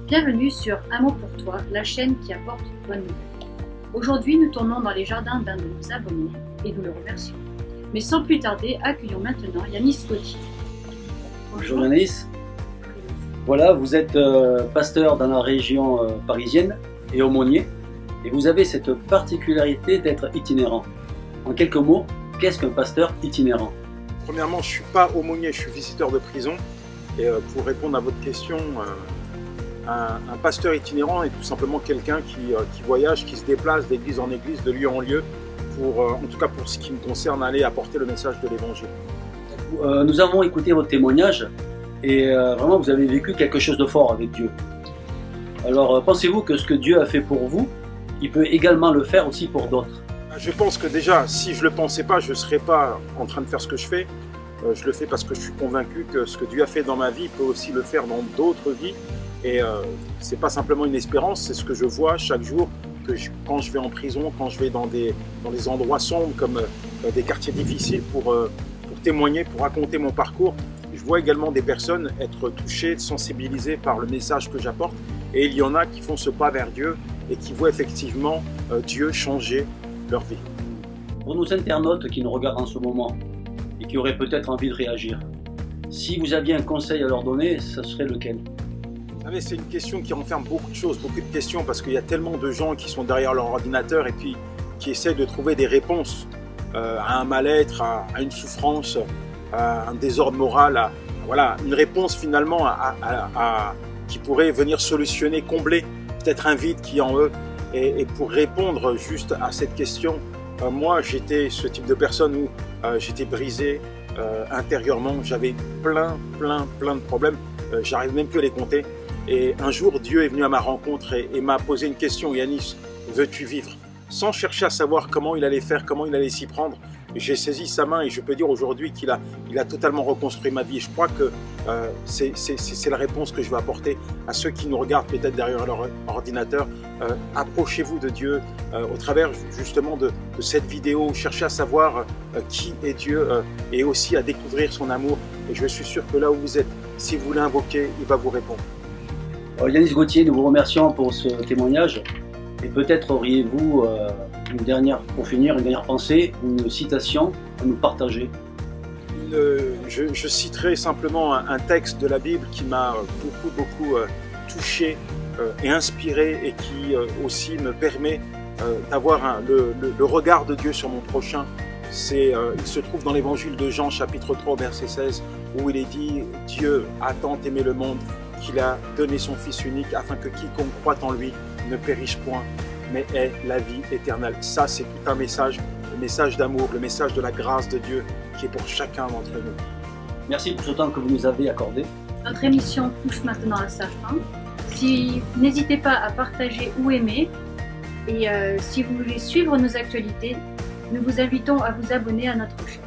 Bienvenue sur Un mot pour toi, la chaîne qui apporte bonne nouvelle. Aujourd'hui, nous tournons dans les jardins d'un de nos abonnés et nous le remercions. Mais sans plus tarder, accueillons maintenant Yanis Gauthier. Bonjour Yanis. Voilà, vous êtes pasteur dans la région parisienne et aumônier, et vous avez cette particularité d'être itinérant. En quelques mots, qu'est-ce qu'un pasteur itinérant? Premièrement, je ne suis pas aumônier, je suis visiteur de prison. Et pour répondre à votre question, un pasteur itinérant est tout simplement quelqu'un qui voyage, qui se déplace d'église en église, de lieu en lieu, pour, en tout cas pour ce qui me concerne, aller apporter le message de l'Évangile. Nous avons écouté votre témoignage et vraiment vous avez vécu quelque chose de fort avec Dieu. Alors pensez-vous que ce que Dieu a fait pour vous, il peut également le faire aussi pour d'autres? Je pense que déjà, si je ne le pensais pas, je ne serais pas en train de faire ce que je fais. Je le fais parce que je suis convaincu que ce que Dieu a fait dans ma vie peut aussi le faire dans d'autres vies. Et ce n'est pas simplement une espérance, c'est ce que je vois chaque jour, quand je vais en prison, quand je vais dans des endroits sombres comme des quartiers difficiles pour témoigner, pour raconter mon parcours. Je vois également des personnes être touchées, sensibilisées par le message que j'apporte. Et il y en a qui font ce pas vers Dieu et qui voient effectivement Dieu changer leur vie. Pour nos internautes qui nous regardent en ce moment et qui auraient peut-être envie de réagir, si vous aviez un conseil à leur donner, ce serait lequel? Vous savez, c'est une question qui renferme beaucoup de choses, beaucoup de questions, parce qu'il y a tellement de gens qui sont derrière leur ordinateur et puis qui essaient de trouver des réponses à un mal-être, à une souffrance, à un désordre moral, voilà, une réponse finalement qui pourrait venir solutionner, combler peut-être un vide qui est en eux. Et pour répondre juste à cette question, moi j'étais ce type de personne où j'étais brisé intérieurement, j'avais plein de problèmes, j'arrive même plus à les compter. Et un jour Dieu est venu à ma rencontre et m'a posé une question: Yanis, veux-tu vivre? Sans chercher à savoir comment il allait faire, comment il allait s'y prendre. J'ai saisi sa main et je peux dire aujourd'hui qu'il a totalement reconstruit ma vie. Je crois que c'est la réponse que je vais apporter à ceux qui nous regardent peut-être derrière leur ordinateur. Approchez-vous de Dieu au travers justement de cette vidéo. Cherchez à savoir qui est Dieu et aussi à découvrir son amour. Et je suis sûr que là où vous êtes, si vous l'invoquez, il va vous répondre. Yanis Gauthier, nous vous remercions pour ce témoignage. Et peut-être auriez-vous pour finir, une dernière pensée, une citation à nous partager? Je citerai simplement un texte de la Bible qui m'a beaucoup touché et inspiré, et qui aussi me permet d'avoir le regard de Dieu sur mon prochain. Il se trouve dans l'évangile de Jean chapitre 3 verset 16, où il est dit: Dieu a tant aimé le monde qu'il a donné son Fils unique afin que quiconque croit en lui ne périsse point, mais ait la vie éternelle. Ça, c'est tout un message, le message d'amour, le message de la grâce de Dieu qui est pour chacun d'entre nous. Merci pour ce temps que vous nous avez accordé. Notre émission touche maintenant à sa fin. N'hésitez pas à partager ou aimer. Et si vous voulez suivre nos actualités, nous vous invitons à vous abonner à notre chaîne.